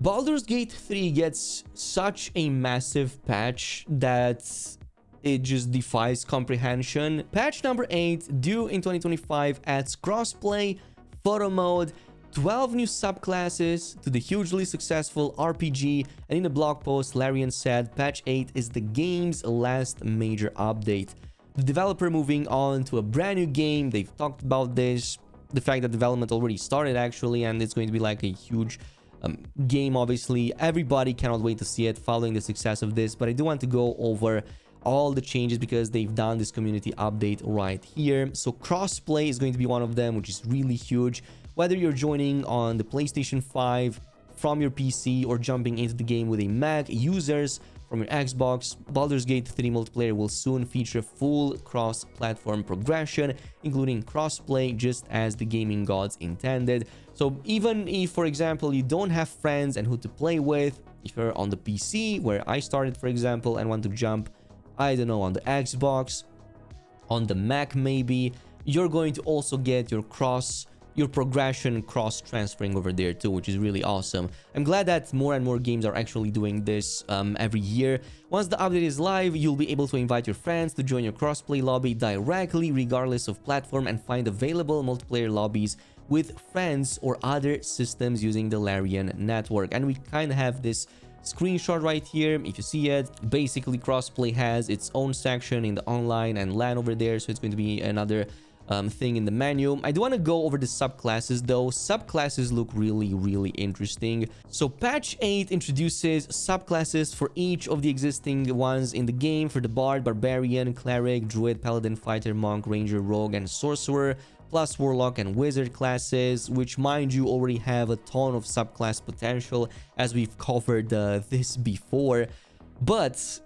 Baldur's Gate 3 gets such a massive patch that it just defies comprehension. Patch number 8, due in 2025, adds crossplay, photo mode, 12 new subclasses to the hugely successful RPG, and in a blog post, Larian said patch 8 is the game's last major update. The developer moving on to a brand new game, they've talked about this, the fact that development already started actually, and it's going to be like a huge game, obviously. Everybody cannot wait to see it following the success of this, but I do want to go over all the changes because they've done this community update right here. So crossplay is going to be one of them, which is really huge. Whether you're joining on the PlayStation 5 from your PC or jumping into the game with a Mac, users from your Xbox, Baldur's Gate 3 multiplayer will soon feature full cross-platform progression, including crossplay, just as the gaming gods intended. So even if, for example, you don't have friends and who to play with, if you're on the PC, where I started, for example, and want to jump, I don't know, on the Xbox, on the Mac maybe, you're going to also get your progression cross-transferring over there too, which is really awesome. I'm glad that more and more games are actually doing this every year. Once the update is live, you'll be able to invite your friends to join your crossplay lobby directly, regardless of platform, and find available multiplayer lobbies with friends or other systems using the Larian network. And we kind of have this screenshot right here. If you see it, basically crossplay has its own section in the online and LAN over there, so it's going to be another thing in the menu. I do want to go over the subclasses though. Subclasses look really interesting. So patch 8 introduces subclasses for each of the existing ones in the game for the Bard, Barbarian, Cleric, Druid, Paladin, Fighter, Monk, Ranger, Rogue, and Sorcerer, plus Warlock and Wizard classes, which, mind you, already have a ton of subclass potential, as we've covered this before. But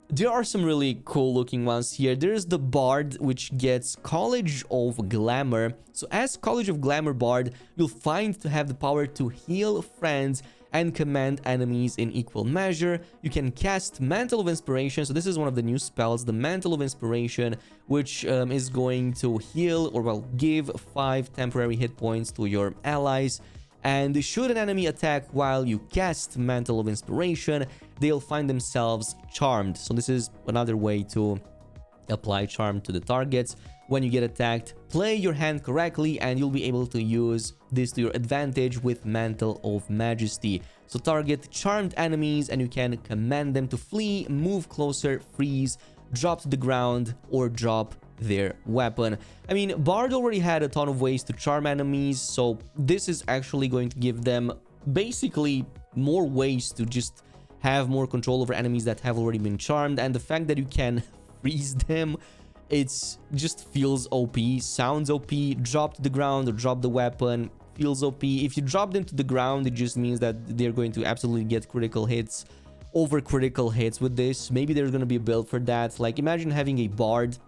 there are some really cool looking ones here. There's the Bard, which gets College of Glamour. So as College of Glamour Bard, you'll find to have the power to heal friends and command enemies in equal measure. You can cast Mantle of Inspiration. So this is one of the new spells, the Mantle of Inspiration, which is going to heal, or well, give 5 temporary hit points to your allies. And should an enemy attack while you cast Mantle of Inspiration, they'll find themselves charmed. So this is another way to apply charm to the targets. When you get attacked, play your hand correctly and you'll be able to use this to your advantage with Mantle of Majesty. So target charmed enemies and you can command them to flee, move closer, freeze, drop to the ground, or drop their weapon. I mean, Bard already had a ton of ways to charm enemies, so this is actually going to give them basically more ways to just have more control over enemies that have already been charmed. And the fact that you can freeze them, it's just feels OP, sounds OP. Drop to the ground or drop the weapon, feels OP. If you drop them to the ground, it just means that they're going to absolutely get critical hits over critical hits with this. Maybe there's going to be a build for that. Like, imagine having a Bard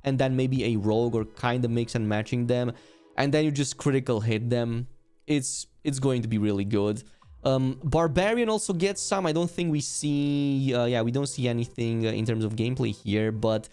and then maybe a Rogue, or kind of mix and matching them, and then you just critical hit them. It's going to be really good. Barbarian also gets some. I don't think we see we don't see anything in terms of gameplay here, but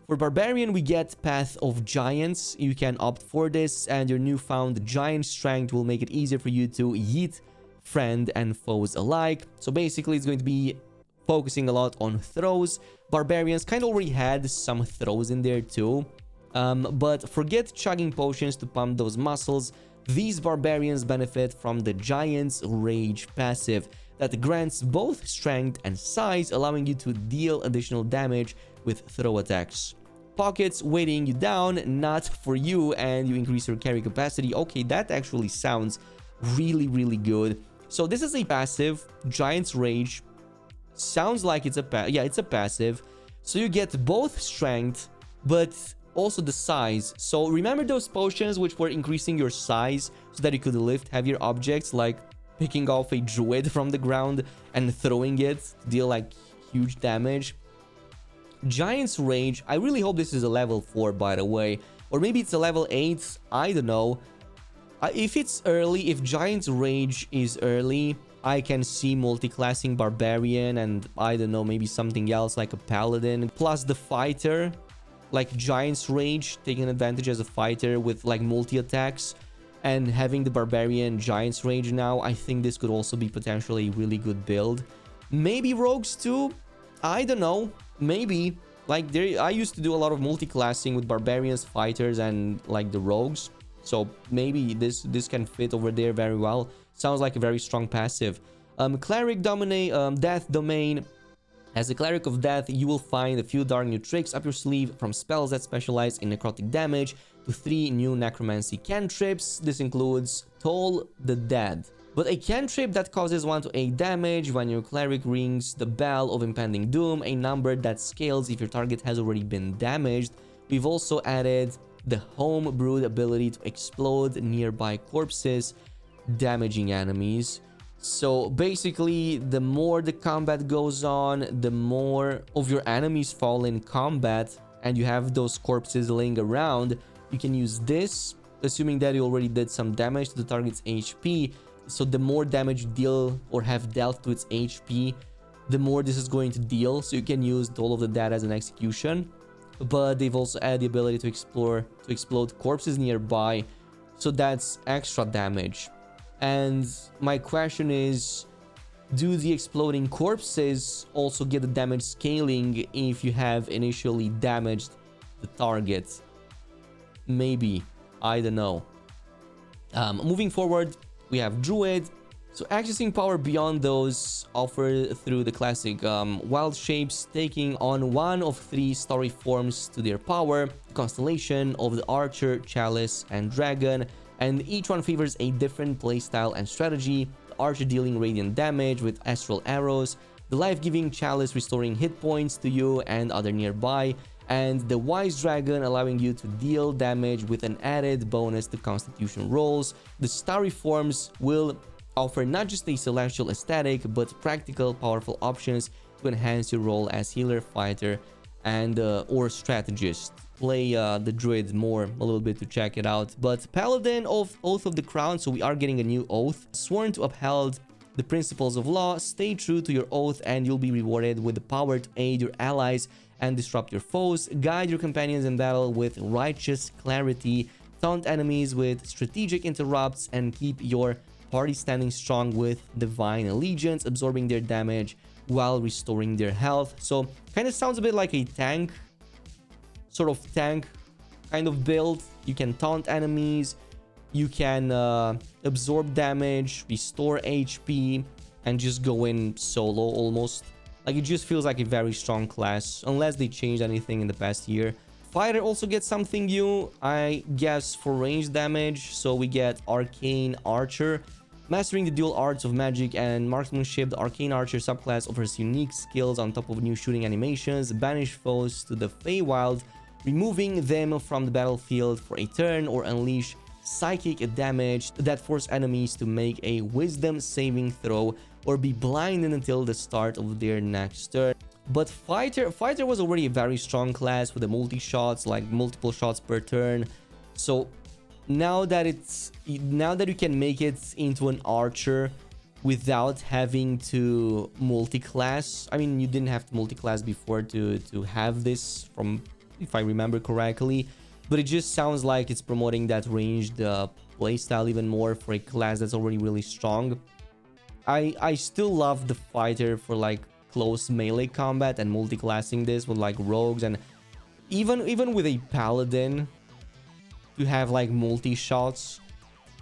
for Barbarian we get Path of Giants. You can opt for this, and your newfound giant strength will make it easier for you to yeet friend and foes alike. So basically it's going to be focusing a lot on throws. Barbarians kind of already had some throws in there too, but forget chugging potions to pump those muscles. These Barbarians benefit from the Giant's Rage passive that grants both strength and size, allowing you to deal additional damage with throw attacks. Pockets weighting you down, not for you, and you increase your carry capacity. Okay, that actually sounds really good. So this is a passive, Giant's Rage. Sounds like it's a it's a passive. So you get both strength, but also the size. So remember those potions which were increasing your size so that you could lift heavier objects, like picking off a druid from the ground and throwing it to deal like huge damage? Giant's Rage, I really hope this is a level 4, by the way, or maybe it's a level 8, I don't know. If it's early, if Giant's Rage is early, I can see multi-classing Barbarian and, I don't know, maybe something else like a Paladin, plus the Fighter, like Giant's Rage, taking advantage as a fighter with like multi-attacks. and having the Barbarian Giant's Rage now, I think this could also be potentially a really good build. Maybe Rogues too? I don't know. Maybe. Like, I used to do a lot of multi-classing with Barbarians, Fighters, and like the Rogues. So maybe this can fit over there very well. Sounds like a very strong passive. Cleric Death Domain. As a Cleric of Death, you will find a few dark new tricks up your sleeve, from spells that specialize in necrotic damage to 3 new necromancy cantrips. This includes Toll the Dead. But a cantrip that causes 1 to 8 damage when your Cleric rings the Bell of Impending Doom, a number that scales if your target has already been damaged. We've also added the Homebrewed ability to explode nearby corpses, damaging enemies. So basically, the more the combat goes on, the more of your enemies fall in combat, and you have those corpses laying around. You can use this, assuming that you already did some damage to the target's HP. So the more damage you deal or have dealt to its HP, the more this is going to deal. So you can use all of the data as an execution. But they've also added the ability to explode corpses nearby. So that's extra damage. And my question is, do the exploding corpses also get the damage scaling if you have initially damaged the target? Maybe. I don't know. Moving forward, we have Druid. So accessing power beyond those offered through the classic wild shapes, taking on 1 of 3 story forms to their power, Constellation of the Archer, Chalice, and Dragon. And each one favors a different playstyle and strategy. The Archer dealing radiant damage with astral arrows, the life-giving Chalice restoring hit points to you and other nearby, and the Wise Dragon allowing you to deal damage with an added bonus to constitution rolls. The starry forms will offer not just a celestial aesthetic, but practical, powerful options to enhance your role as healer, fighter, and or strategist. Play the Druid more a little bit to check it out. But Paladin of Oath of the Crown, so we are getting a new oath. Sworn to uphold the principles of law, stay true to your oath, and you'll be rewarded with the power to aid your allies and disrupt your foes, guide your companions in battle with righteous clarity, taunt enemies with strategic interrupts, and keep your party standing strong with divine allegiance, absorbing their damage while restoring their health. So kind of sounds a bit like a tank, sort of tank kind of build. You can taunt enemies, you can absorb damage, restore HP, and just go in solo almost. Like, it just feels like a very strong class, unless they changed anything in the past year. Fighter also gets something new, I guess, for range damage. So we get Arcane Archer. Mastering the dual arts of magic and marksmanship, the Arcane Archer subclass offers unique skills on top of new shooting animations, banish foes to the Feywild, removing them from the battlefield for a turn, or unleash psychic damage that force enemies to make a wisdom saving throw or be blinded until the start of their next turn. But Fighter was already a very strong class with the multi-shots, like multiple shots per turn. So now that you can make it into an archer without having to multi-class. I mean, you didn't have to multi-class before to have this, from if I remember correctly, but it just sounds like it's promoting that ranged playstyle even more for a class that's already really strong. I still love the Fighter for like close melee combat and multi-classing this with like rogues, and even with a Paladin to have like multi-shots.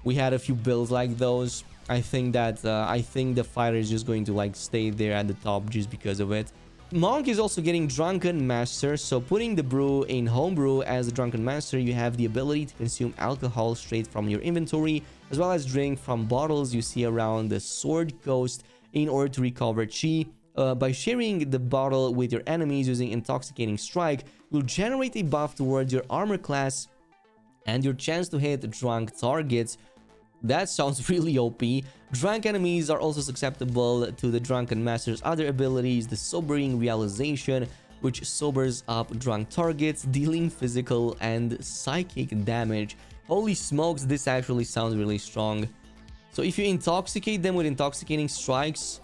We had a few builds like those. I think that the Fighter is just going to like stay there at the top just because of it. Monk is also getting Drunken Master, so putting the brew in homebrew as a Drunken Master, you have the ability to consume alcohol straight from your inventory, as well as drink from bottles you see around the Sword Coast in order to recover chi. By sharing the bottle with your enemies using Intoxicating Strike, you'll generate a buff towards your armor class and your chance to hit drunk targets. That sounds really OP. Drunk enemies are also susceptible to the Drunken Master's other abilities, the Sobering Realization, which sobers up drunk targets, dealing physical and psychic damage. Holy smokes, this actually sounds really strong. So if you intoxicate them with Intoxicating Strikes,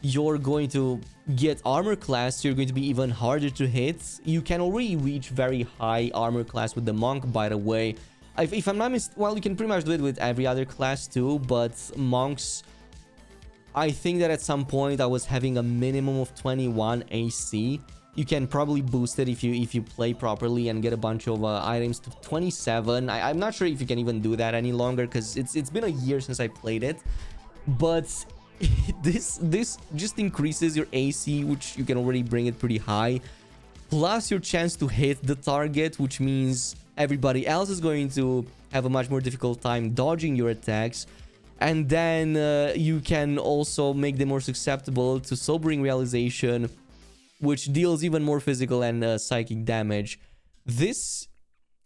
you're going to get armor class, so you're going to be even harder to hit. You can already reach very high armor class with the Monk, by the way. If I'm not well, you can pretty much do it with every other class too, but monks, I think that at some point I was having a minimum of 21 AC. You can probably boost it if you play properly and get a bunch of items to 27. I'm not sure if you can even do that any longer because it's been a year since I played it. But this just increases your AC, which you can already bring it pretty high, plus your chance to hit the target, which means everybody else is going to have a much more difficult time dodging your attacks. And then you can also make them more susceptible to Sobering Realization, which deals even more physical and psychic damage. This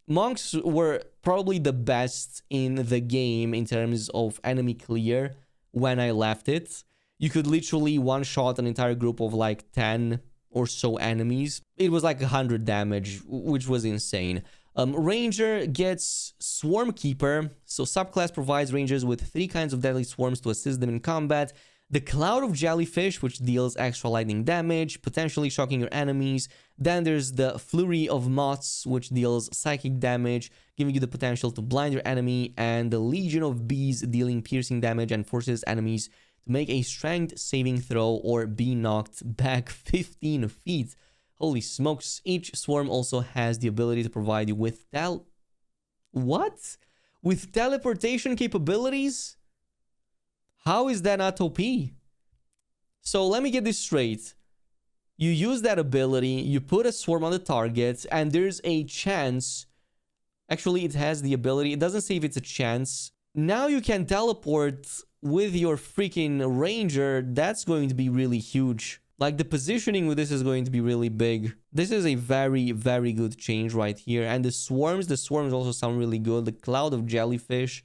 monks were probably the best in the game in terms of enemy clear when I left it. You could literally one-shot an entire group of like 10 or so enemies. It was like 100 damage, which was insane. Ranger gets Swarmkeeper. So subclass provides rangers with 3 kinds of deadly swarms to assist them in combat. The Cloud of Jellyfish, which deals extra lightning damage, potentially shocking your enemies. Then there's the Flurry of Moths, which deals psychic damage, giving you the potential to blind your enemy. And the Legion of Bees, dealing piercing damage and forces enemies to make a strength saving throw or be knocked back 15 feet. Holy smokes. Each swarm also has the ability to provide you with with teleportation capabilities? How is that not OP? So let me get this straight. You use that ability, you put a swarm on the target, and there's a chance. Actually, it has the ability. It doesn't say if it's a chance. Now you can teleport with your freaking ranger. That's going to be really huge. Like, the positioning with this is going to be really big. This is a very, very good change right here. And the swarms also sound really good. The Cloud of Jellyfish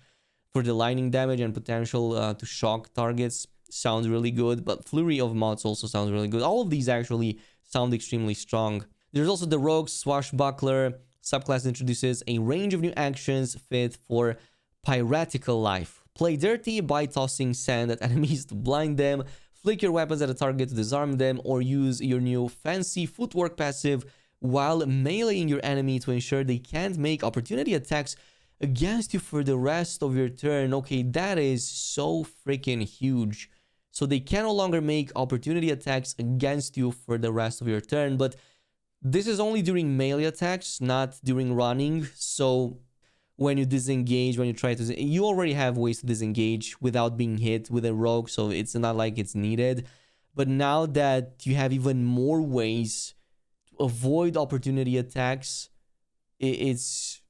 for the lightning damage and potential to shock targets sounds really good. But Flurry of Moths also sounds really good. All of these actually sound extremely strong. There's also the Rogue Swashbuckler. Subclass introduces a range of new actions fit for piratical life. Play dirty by tossing sand at enemies to blind them. Flick your weapons at a target to disarm them, or use your new fancy footwork passive while meleeing your enemy to ensure they can't make opportunity attacks against you for the rest of your turn. Okay, that is so freaking huge. So they can no longer make opportunity attacks against you for the rest of your turn, but this is only during melee attacks, not during running. So when you disengage, when you try to... You already have ways to disengage without being hit with a rogue, so it's not like it's needed. But now that you have even more ways to avoid opportunity attacks, it's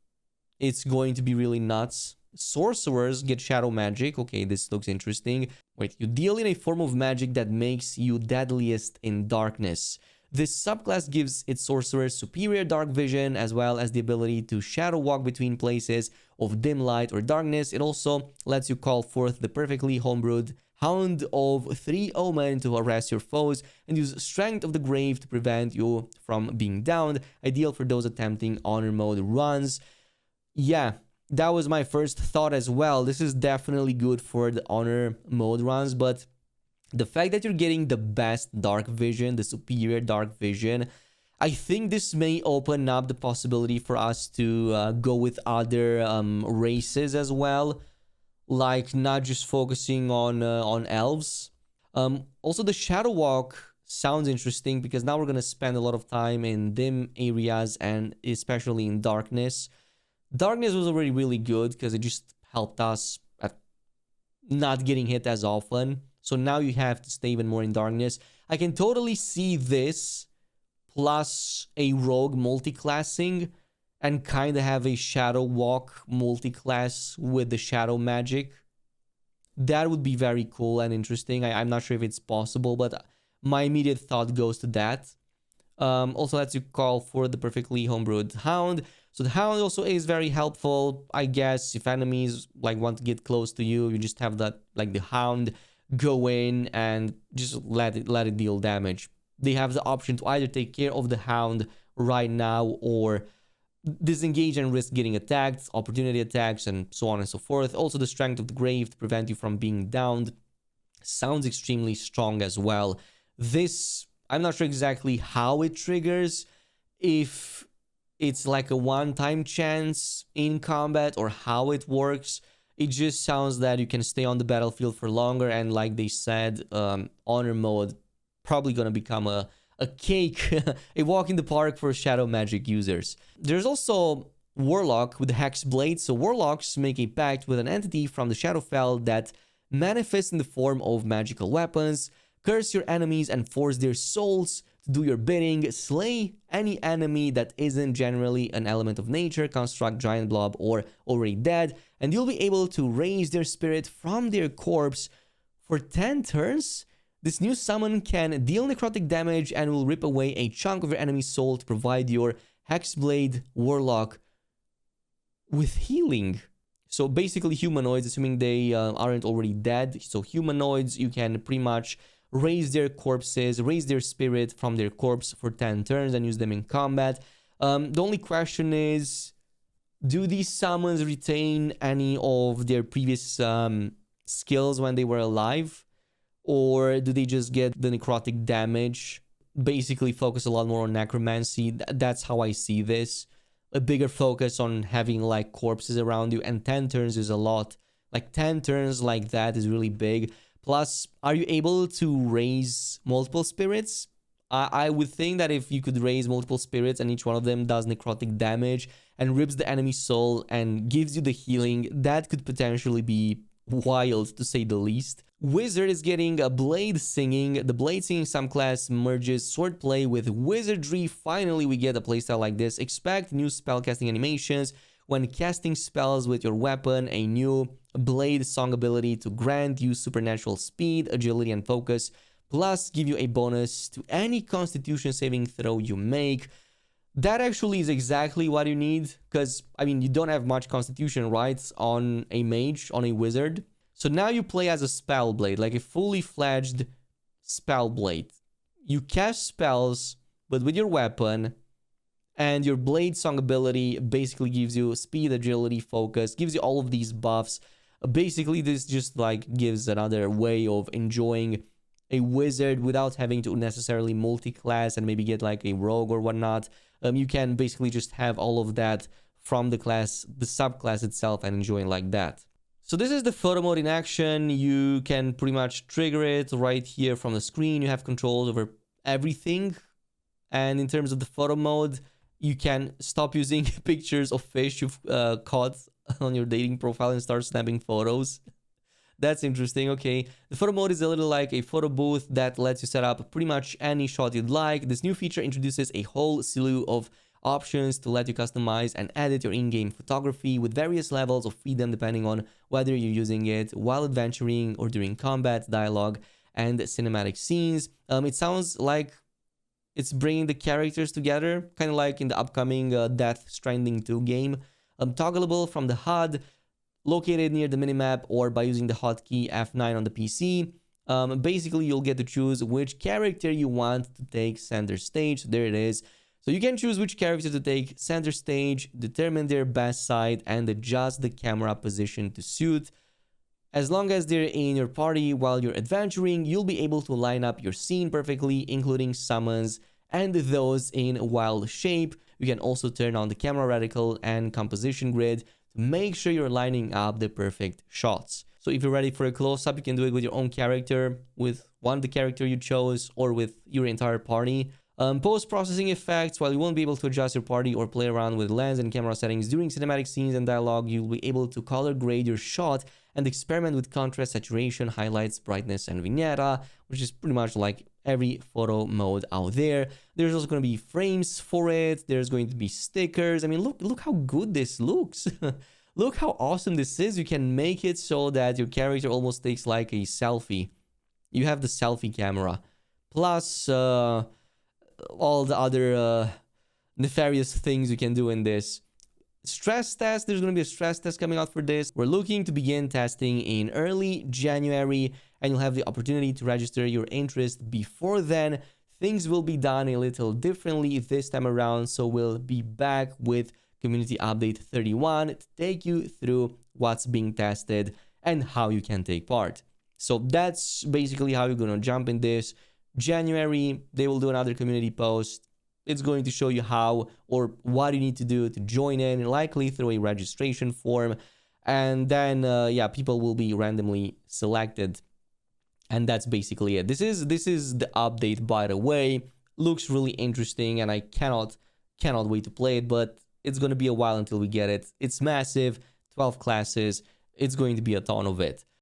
going to be really nuts. Sorcerers get shadow magic. Okay, this looks interesting. Wait, you deal in a form of magic that makes you deadliest in darkness. This subclass gives its sorcerers superior dark vision, as well as the ability to shadow walk between places of dim light or darkness. It also lets you call forth the perfectly homebrewed Hound of 3 Omen to harass your foes, and use Strength of the Grave to prevent you from being downed. Ideal for those attempting honor mode runs. Yeah, that was my first thought as well. This is definitely good for the honor mode runs, but the fact that you're getting the best dark vision, the superior dark vision, I think this may open up the possibility for us to go with other races as well, like not just focusing on elves. Also, the Shadow Walk sounds interesting because now we're going to spend a lot of time in dim areas and especially in darkness. Darkness was already really good because it just helped us at not getting hit as often. So now you have to stay even more in darkness. I can totally see this plus a rogue multi-classing and kind of have a shadow walk multi-class with the shadow magic. That would be very cool and interesting. I'm not sure if it's possible, but my immediate thought goes to that. Also lets you call for the perfectly homebrewed Hound. So the Hound also is very helpful, I guess. If enemies like want to get close to you, you just have that, like the Hound, go in and just let it deal damage. They have the option to either take care of the Hound right now or disengage and risk getting attacked, opportunity attacks, and so on and so forth. Also, the Strength of the Grave to prevent you from being downed sounds extremely strong as well. This, I'm not sure exactly how it triggers. If it's like a one-time chance in combat or how it works. It just sounds that you can stay on the battlefield for longer, and like they said, honor mode probably gonna become a cake, a walk in the park for shadow magic users. There's also Warlock with the Hexblade. So Warlocks make a pact with an entity from the Shadowfell that manifests in the form of magical weapons. Curse your enemies and force their souls to do your bidding. Slay any enemy that isn't generally an element of nature, construct, giant blob, or already dead, and you'll be able to raise their spirit from their corpse for 10 turns. This new summon can deal necrotic damage and will rip away a chunk of your enemy's soul to provide your Hexblade Warlock with healing. So basically humanoids, assuming they aren't already dead. So humanoids, you can pretty much raise their corpses, raise their spirit from their corpse for 10 turns and use them in combat. The only question is, do these summons retain any of their previous skills when they were alive? Or do they just get the necrotic damage? Basically focus a lot more on necromancy. That's how I see this. A bigger focus on having like corpses around you, and 10 turns is a lot. Like 10 turns like that is really big. Plus, are you able to raise multiple spirits? I would think that if you could raise multiple spirits and each one of them does necrotic damage and rips the enemy's soul and gives you the healing, that could potentially be wild to say the least. Wizard is getting a Bladesinging. The Bladesinging subclass merges swordplay with wizardry. Finally, we get a playstyle like this. Expect new spellcasting animations when casting spells with your weapon, a new blade song ability to grant you supernatural speed, agility, and focus, plus give you a bonus to any constitution saving throw you make. That actually is exactly what you need, because, I mean, you don't have much constitution, right, on a mage, on a wizard. So now you play as a spellblade, like a fully fledged spellblade. You cast spells, but with your weapon, and your blade song ability basically gives you speed, agility, focus, gives you all of these buffs. Basically, this just like gives another way of enjoying a wizard without having to necessarily multi-class and maybe get like a rogue or whatnot. You can basically just have all of that from the class, the subclass itself, and enjoy it like that. So this is the photo mode in action. You can pretty much trigger it right here from the screen. You have control over everything. And in terms of the photo mode, you can stop using pictures of fish you've caught on your dating profile and start snapping photos. That's interesting. Okay, the photo mode is a little like a photo booth that lets you set up pretty much any shot you'd like. This new feature introduces a whole slew of options to let you customize and edit your in-game photography with various levels of freedom depending on whether you're using it while adventuring or during combat, dialogue, and cinematic scenes. It sounds like it's bringing the characters together, kind of like in the upcoming Death Stranding 2 game. Toggleable from the HUD, located near the minimap, or by using the hotkey F9 on the PC. Basically, you'll get to choose which character you want to take center stage. There it is. So you can choose which character to take center stage, determine their best side, and adjust the camera position to suit. As long as they're in your party while you're adventuring, you'll be able to line up your scene perfectly, including summons and those in wild shape. You can also turn on the camera reticle and composition grid to make sure you're lining up the perfect shots. So if you're ready for a close-up, you can do it with your own character, with the character you chose, or with your entire party. Post-processing effects, while you won't be able to adjust your party or play around with lens and camera settings during cinematic scenes and dialogue, you'll be able to color grade your shot and experiment with contrast, saturation, highlights, brightness, and vignetta, which is pretty much like every photo mode out there. There's also going to be frames for it. There's going to be stickers. I mean, look how good this looks. Look how awesome this is. You can make it so that your character almost takes like a selfie. You have the selfie camera. Plus, all the other nefarious things you can do in this. Stress test, there's going to be a stress test coming out for this. We're looking to begin testing in early January, and you'll have the opportunity to register your interest before then. Things will be done a little differently this time around, so we'll be back with Community Update 31 to take you through what's being tested and how you can take part. So that's basically how you're going to jump in this. January, they will do another community post. It's going to show you how or what you need to do to join in, likely through a registration form. And then, yeah, people will be randomly selected. And that's basically it. This is the update, by the way. Looks really interesting, and I cannot wait to play it, but it's going to be a while until we get it. It's massive, 12 classes. It's going to be a ton of it.